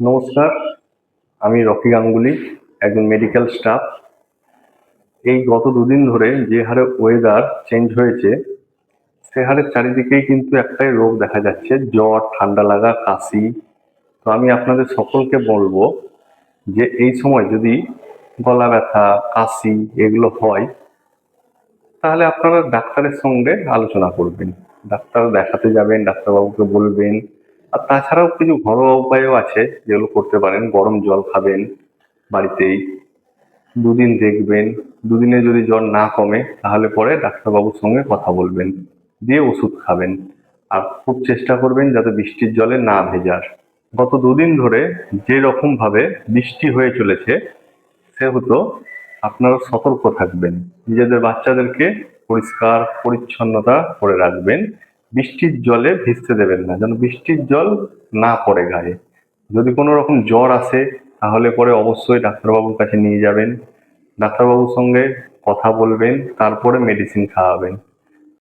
নমস্কার, আমি রকি গাঙ্গুলি, একজন মেডিকেল স্টাফ। এই গত দুদিন ধরে যে হারে ওয়েদার চেঞ্জ হয়েছে, সে হারে চারিদিকেই কিন্তু একটাই রোগ দেখা যাচ্ছে, জ্বর, ঠান্ডা লাগা, কাশি। তো আমি আপনাদের সকলকে বলবো যে এই সময় যদি গলা ব্যথা, কাশি এগুলো হয়, তাহলে আপনারা ডাক্তারের সঙ্গে আলোচনা করবেন। ডাক্তার দেখাতে যাবেন, ডাক্তারবাবুকে বলবেন। আর তাছাড়াও কিছু ঘরোয়া উপায়ও আছে যেগুলো করতে পারেন। গরম জল খাবেন বাড়িতেই, দুদিন দেখবেন। দুদিনে যদি জ্বর না কমে তাহলে পরে ডাক্তারবাবুর সঙ্গে কথা বলবেন, দিয়ে ওষুধ খাবেন। আর খুব চেষ্টা করবেন যাতে বৃষ্টির জলে না ভেজার। গত দুদিন ধরে যে রকম ভাবে বৃষ্টি হয়ে চলেছে, সেহেতু আপনারা সতর্ক থাকবেন। নিজেদের বাচ্চাদেরকে পরিষ্কার পরিচ্ছন্নতা করে রাখবেন। বৃষ্টির জলে ভিজতে দেবেন না, যেন বৃষ্টির জল না পড়ে গায়ে। যদি কোনো রকম জ্বর আসে তাহলে পরে অবশ্যই ডাক্তারবাবুর কাছে নিয়ে যাবেন। ডাক্তারবাবুর সঙ্গে কথা বলবেন, তারপরে মেডিসিন খাওয়াবেন।